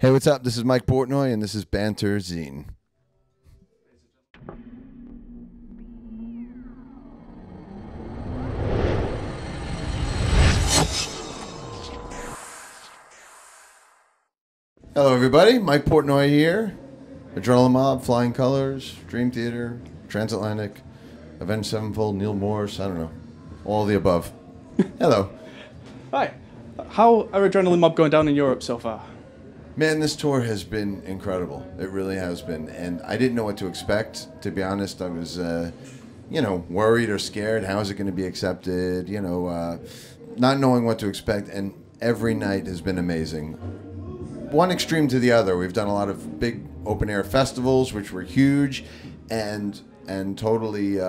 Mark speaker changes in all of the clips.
Speaker 1: Hey, what's up? This is Mike Portnoy, and this is Banter Zine. Hello, everybody. Mike Portnoy here. Adrenaline Mob, Flying Colors, Dream Theater, Transatlantic, Avenged Sevenfold, Neil Morse, I don't know. All the above. Hello.
Speaker 2: Hi. How are Adrenaline Mob going down in Europe so far?
Speaker 1: Man, this tour has been incredible. It really has been. And I didn't know what to expect. To be honest, I was, worried or scared. How is it going to be accepted? Not knowing what to expect. And every night has been amazing. One extreme to the other. We've done a lot of big open-air festivals, which were huge and totally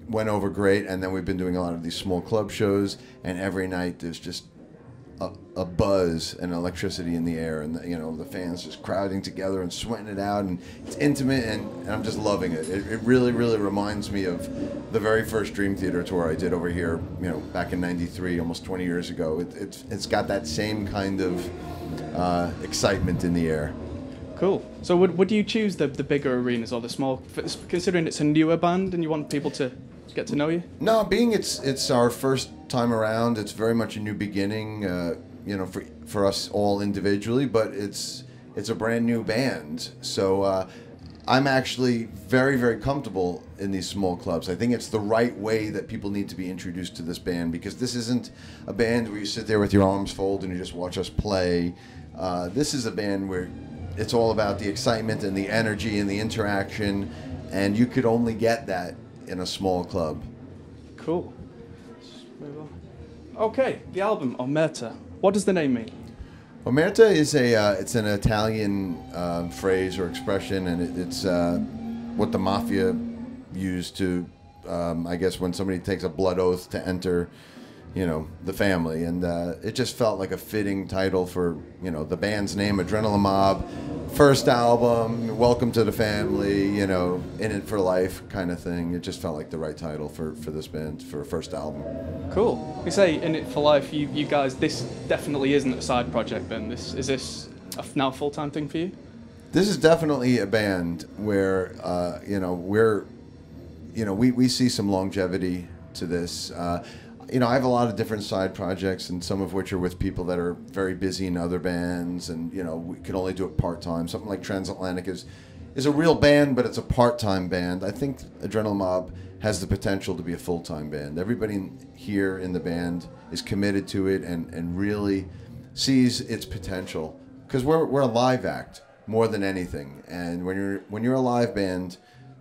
Speaker 1: went over great. And then we've been doing a lot of these small club shows. And every night there's just a buzz and electricity in the air, and the fans just crowding together and sweating it out, and it's intimate, and I'm just loving it. It really, really reminds me of the very first Dream Theater tour I did over here, back in '93, almost 20 years ago. It's got that same kind of excitement in the air.
Speaker 2: Cool. So would you choose the bigger arenas or the small, considering it's a newer band and you want people to get to know you?
Speaker 1: No, being it's our first time around, it's very much a new beginning, for us all individually, but it's a brand new band. So I'm actually very, very comfortable in these small clubs. I think it's the right way that people need to be introduced to this band, because this isn't a band where you sit there with your arms folded and you just watch us play. This is a band where it's all about the excitement and the energy and the interaction, and you could only get that in a small club.
Speaker 2: Cool. Let's move on. Okay, the album Omerta. What does the name mean?
Speaker 1: Omerta is it's an Italian phrase or expression, and it's what the mafia used to, I guess, when somebody takes a blood oath to enter, the family, and it just felt like a fitting title for, the band's name, Adrenaline Mob, first album, welcome to the family, in it for life kind of thing. It just felt like the right title for this band, for a first album.
Speaker 2: Cool. We say in it for life, you guys, this definitely isn't a side project then. Is this a now full-time thing for you?
Speaker 1: This is definitely a band where, we see some longevity to this. I have a lot of different side projects, and some of which are with people that are very busy in other bands, and we can only do it part-time. Something like Transatlantic is a real band, but it's a part-time band. I think Adrenaline Mob has the potential to be a full-time band. Everybody here in the band is committed to it and really sees its potential, because we're a live act more than anything. And when you're a live band,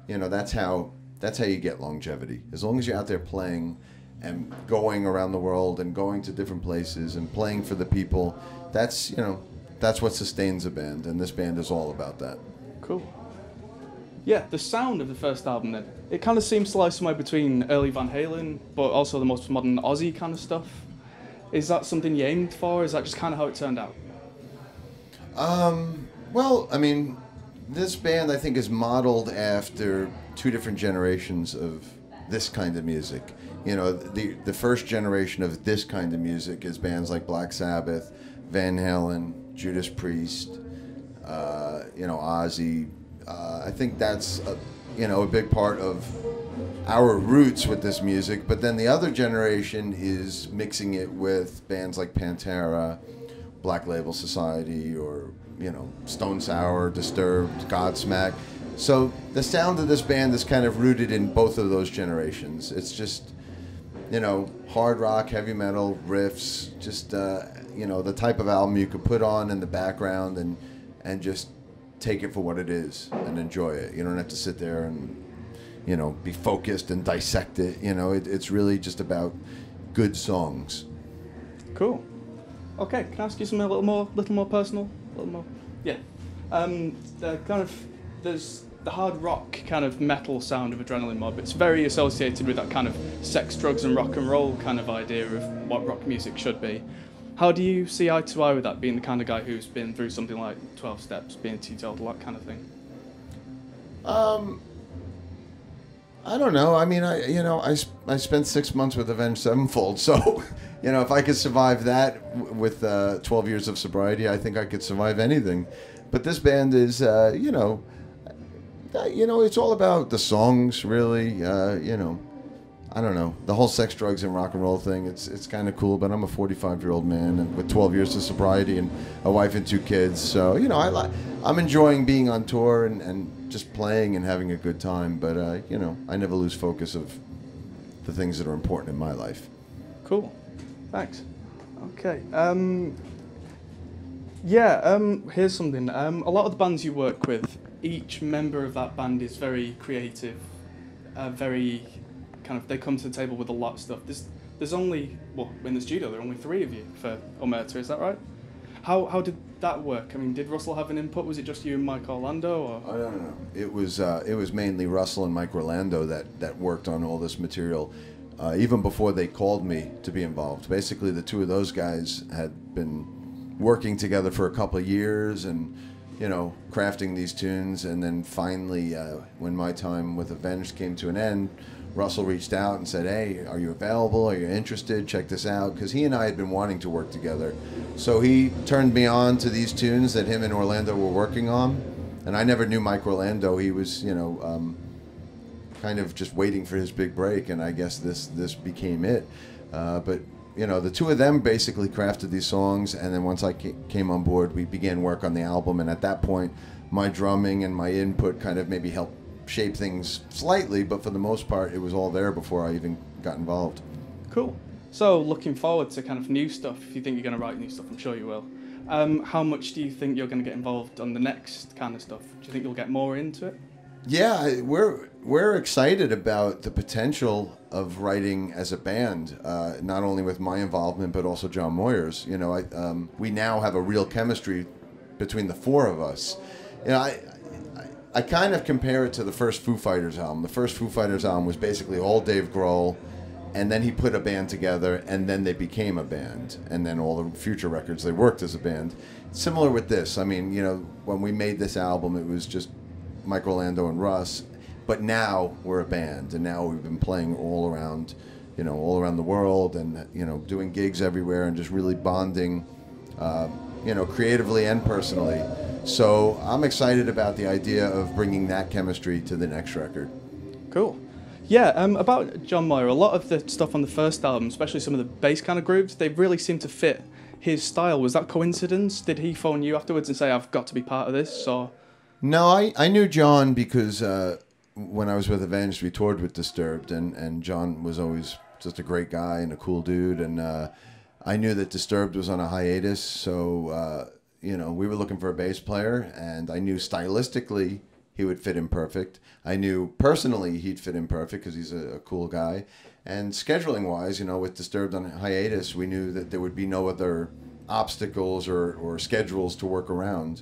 Speaker 1: that's how you get longevity. As long as you're out there playing and going around the world and going to different places and playing for the people, that's what sustains a band, and this band is all about that.
Speaker 2: Cool. Yeah, the sound of the first album then, it kind of seems to lie somewhere between early Van Halen, but also the most modern Aussie kind of stuff. Is that something you aimed for? Is that just kind of how it turned out?
Speaker 1: Well, this band, I think, is modeled after two different generations of this kind of music. The first generation of this kind of music is bands like Black Sabbath, Van Halen, Judas Priest, Ozzy. I think that's a big part of our roots with this music. But then the other generation is mixing it with bands like Pantera, Black Label Society, or Stone Sour, Disturbed, Godsmack. So the sound of this band is kind of rooted in both of those generations. It's just, hard rock, heavy metal, riffs, just, the type of album you could put on in the background and just take it for what it is and enjoy it. You don't have to sit there and, be focused and dissect it. It's really just about good songs.
Speaker 2: Cool. Okay, can I ask you something a little more personal? A little more? Yeah. There's the hard rock kind of metal sound of Adrenaline Mob. It's very associated with that kind of sex, drugs and rock and roll kind of idea of what rock music should be. How do you see eye to eye with that, being the kind of guy who's been through something like 12 Steps, being teetotal, that kind of thing?
Speaker 1: I don't know. I mean, I spent 6 months with Avenged Sevenfold, so if I could survive that with 12 years of sobriety, I think I could survive anything. But this band is, it's all about the songs, really. I don't know, the whole sex, drugs, and rock and roll thing. It's kind of cool. But I'm a 45-year-old man and with 12 years of sobriety and a wife and 2 kids. So I'm enjoying being on tour and just playing and having a good time. But I never lose focus of the things that are important in my life.
Speaker 2: Cool, thanks. Okay. Here's something. A lot of the bands you work with, each member of that band is very creative, very kind of, they come to the table with a lot of stuff. There's only, in the studio, there are only 3 of you for Omerta, is that right? How did that work? I mean, did Russell have an input? Was it just you and Mike Orlando? Or?
Speaker 1: Oh, no. It was mainly Russell and Mike Orlando that worked on all this material, even before they called me to be involved. Basically, the 2 of those guys had been working together for a couple of years and, crafting these tunes. And then finally, when my time with Avenged came to an end, Russell reached out and said, "Hey, are you available? Are you interested? Check this out." Because he and I had been wanting to work together. So he turned me on to these tunes that him and Orlando were working on. And I never knew Mike Orlando. He was, kind of just waiting for his big break. And I guess this became it. But the 2 of them basically crafted these songs. And then once I came on board, we began work on the album. And at that point, my drumming and my input kind of maybe helped shape things slightly, but for the most part, it was all there before I even got involved.
Speaker 2: Cool. So looking forward to kind of new stuff. If you think you're going to write new stuff, I'm sure you will. How much do you think you're going to get involved on the next kind of stuff? Do you think you'll get more into it?
Speaker 1: Yeah, we're excited about the potential of writing as a band, not only with my involvement, but also John Moyer's. We now have a real chemistry between the 4 of us. I kind of compare it to the first Foo Fighters album. The first Foo Fighters album was basically all Dave Grohl, and then he put a band together, and then they became a band. And then all the future records, they worked as a band. Similar with this. I mean, when we made this album, it was just Mike Orlando and Russ. But now we're a band, and now we've been playing all around the world, and doing gigs everywhere, and just really bonding, creatively and personally. So I'm excited about the idea of bringing that chemistry to the next record.
Speaker 2: Cool. Yeah, about John Meyer, a lot of the stuff on the first album, especially some of the bass kind of groups, they really seem to fit his style. Was that coincidence? Did he phone you afterwards and say, "I've got to be part of this"? Or?
Speaker 1: No, I knew John because when I was with Avenged, we toured with Disturbed, and John was always just a great guy and a cool dude, and I knew that Disturbed was on a hiatus, so we were looking for a bass player, and I knew stylistically he would fit in perfect. I knew personally he'd fit in perfect because he's a cool guy. And scheduling-wise, with Disturbed on hiatus, we knew that there would be no other obstacles or schedules to work around.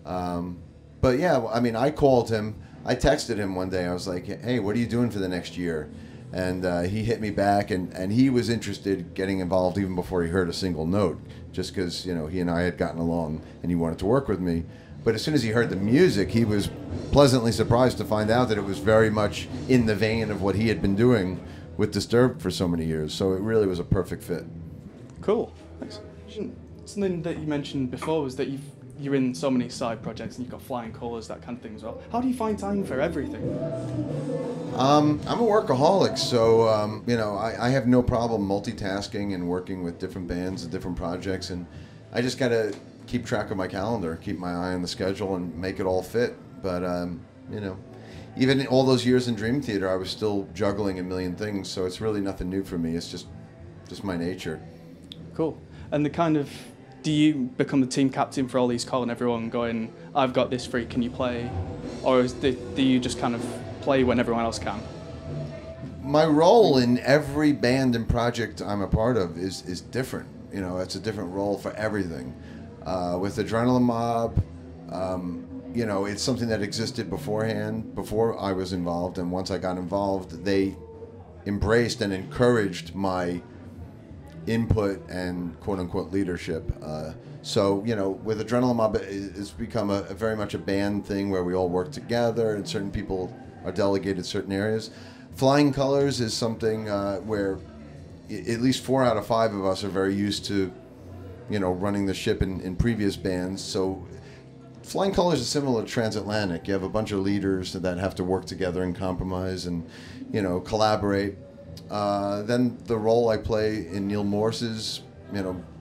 Speaker 1: But yeah, I mean, I called him. I texted him one day. I was like, "Hey, what are you doing for the next year?" And he hit me back, and he was interested in getting involved even before he heard a single note, just because, he and I had gotten along, and he wanted to work with me. But as soon as he heard the music, he was pleasantly surprised to find out that it was very much in the vein of what he had been doing with Disturbed for so many years. So it really was a perfect fit.
Speaker 2: Cool. Thanks. Something that you mentioned before was that you're in so many side projects and you've got flying colours, that kind of thing as well. How do you find time for everything?
Speaker 1: I'm a workaholic, so I have no problem multitasking and working with different bands and different projects, and I just gotta keep track of my calendar, keep my eye on the schedule, and make it all fit. But even all those years in Dream Theater, I was still juggling a million things, so it's really nothing new for me. It's just my nature.
Speaker 2: Cool. And do you become the team captain for all these, calling everyone, going, "I've got this free, can you play?" Or do you just kind of play when everyone else can?
Speaker 1: My role in every band and project I'm a part of is different. It's a different role for everything. With Adrenaline Mob, it's something that existed beforehand, before I was involved, and once I got involved, they embraced and encouraged my input and quote-unquote leadership. So, with Adrenaline Mob, it's become very much a band thing where we all work together and certain people are delegated certain areas. Flying Colors is something where at least 4 out of 5 of us are very used to, running the ship in previous bands. So Flying Colors is similar to Transatlantic. You have a bunch of leaders that have to work together and compromise and, collaborate. Then the role I play in Neil Morse's,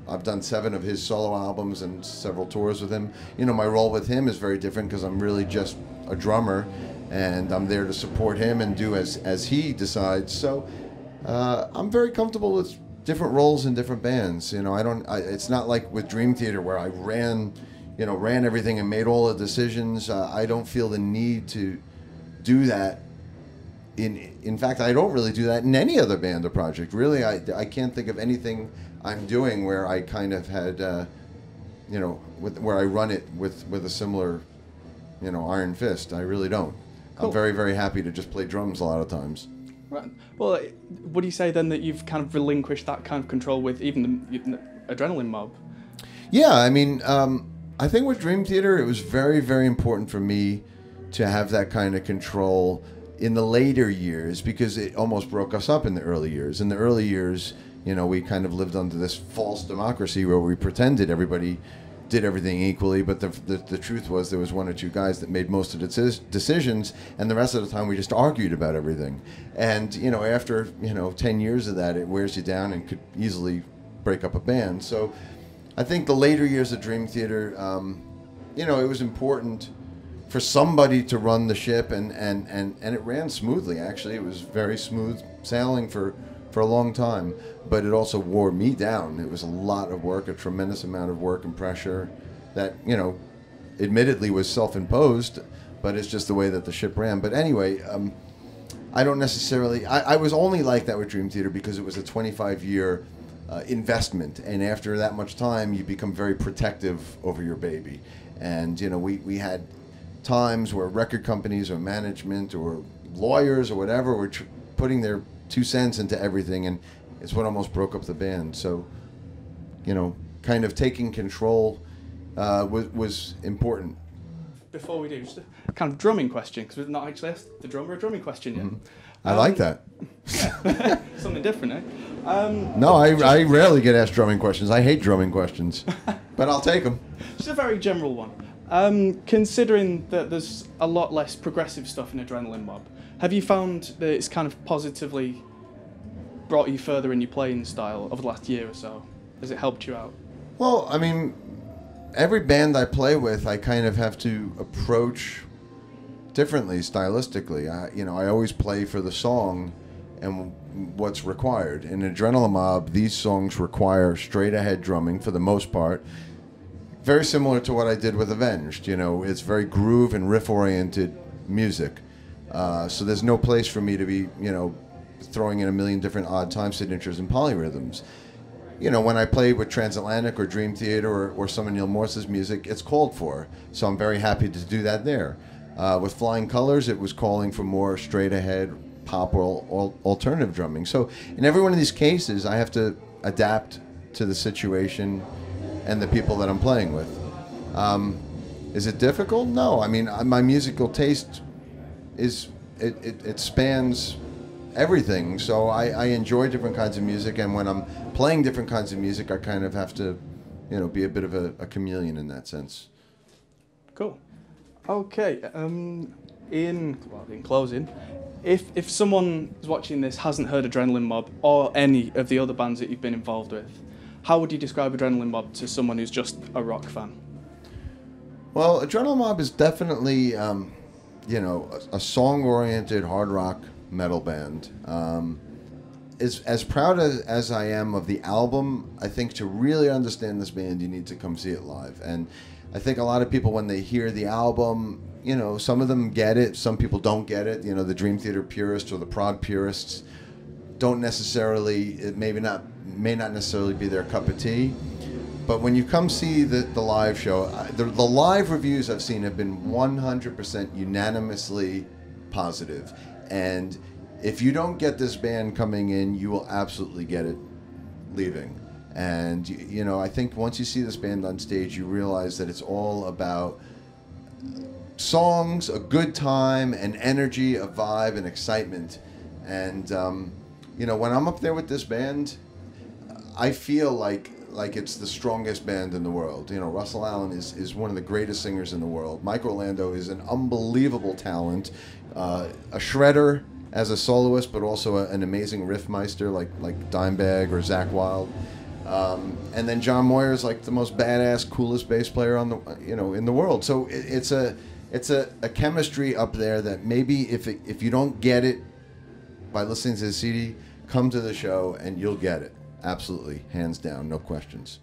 Speaker 1: I've done 7 of his solo albums and several tours with him. My role with him is very different because I'm really just a drummer, and I'm there to support him and do as he decides. So I'm very comfortable with different roles in different bands. It's not like with Dream Theater where I ran everything and made all the decisions. I don't feel the need to do that. In fact, I don't really do that in any other band or project. Really, I can't think of anything I'm doing where I kind of had, where I run it with a similar, iron fist. I really don't. Cool. I'm very, very happy to just play drums a lot of times.
Speaker 2: Right. Well, would you say then that you've kind of relinquished that kind of control with even the Adrenaline Mob?
Speaker 1: Yeah, I mean, I think with Dream Theater, it was very, very important for me to have that kind of control in the later years because it almost broke us up in the early years. In the early years, we kind of lived under this false democracy where we pretended everybody did everything equally, but the truth was there was 1 or 2 guys that made most of the decisions, and the rest of the time we just argued about everything. And after 10 years of that, it wears you down and could easily break up a band. So I think the later years of Dream Theater, it was important for somebody to run the ship, and it ran smoothly. Actually, it was very smooth sailing for a long time, but it also wore me down. It was a lot of work, a tremendous amount of work and pressure that, admittedly was self-imposed, but it's just the way that the ship ran. But anyway, I don't necessarily, I was only like that with Dream Theater because it was a 25-year investment, and after that much time, you become very protective over your baby. And, we had times where record companies or management or lawyers or whatever were putting their 2 cents into everything, and it's what almost broke up the band. So, kind of taking control was important.
Speaker 2: Before we do, just a kind of drumming question, because we've not actually asked the drummer a drumming question yet.
Speaker 1: Mm-hmm. I like that.
Speaker 2: Something different, eh?
Speaker 1: No, I rarely get asked drumming questions. I hate drumming questions, but I'll take them.
Speaker 2: Just a very general one. Considering that there's a lot less progressive stuff in Adrenaline Mob, have you found that it's kind of positively brought you further in your playing style over the last year or so? Has it helped you out?
Speaker 1: Well, I mean, every band I play with, I kind of have to approach differently stylistically. I always play for the song and what's required. In Adrenaline Mob, these songs require straight-ahead drumming for the most part. Very similar to what I did with Avenged. It's very groove and riff-oriented music. So there's no place for me to be, throwing in a million different odd time signatures and polyrhythms. When I play with Transatlantic or Dream Theater or some of Neil Morse's music, it's called for. So I'm very happy to do that there. With Flying Colors, it was calling for more straight-ahead pop or alternative drumming. So in every one of these cases, I have to adapt to the situation and the people that I'm playing with. Is it difficult? No. I mean, my musical taste it spans everything. So I enjoy different kinds of music, and when I'm playing different kinds of music, I kind of have to, be a bit of a chameleon in that sense.
Speaker 2: Cool. Okay. In closing, if someone is watching this hasn't heard Adrenaline Mob or any of the other bands that you've been involved with, how would you describe Adrenaline Mob to someone who's just a rock fan? Well,
Speaker 1: Adrenaline Mob is definitely, a song-oriented hard rock metal band. As proud as I am of the album, I think to really understand this band, you need to come see it live. And I think a lot of people, when they hear the album, some of them get it, some people don't get it. The Dream Theater purists or the prog purists don't necessarily, it may not necessarily be their cup of tea. But when you come see the live show, the live reviews I've seen have been 100% unanimously positive. And if you don't get this band coming in, you will absolutely get it leaving. And, I think once you see this band on stage, you realize that it's all about songs, a good time, an energy, a vibe, and excitement. And when I'm up there with this band, I feel like it's the strongest band in the world. Russell Allen is one of the greatest singers in the world. Mike Orlando is an unbelievable talent, a shredder as a soloist, but also an amazing riffmeister like Dimebag or Zakk Wylde. And then John Moyer is like the most badass, coolest bass player on the in the world. So it's a chemistry up there that maybe if you don't get it by listening to the CD, come to the show and you'll get it. Absolutely, hands down, no questions.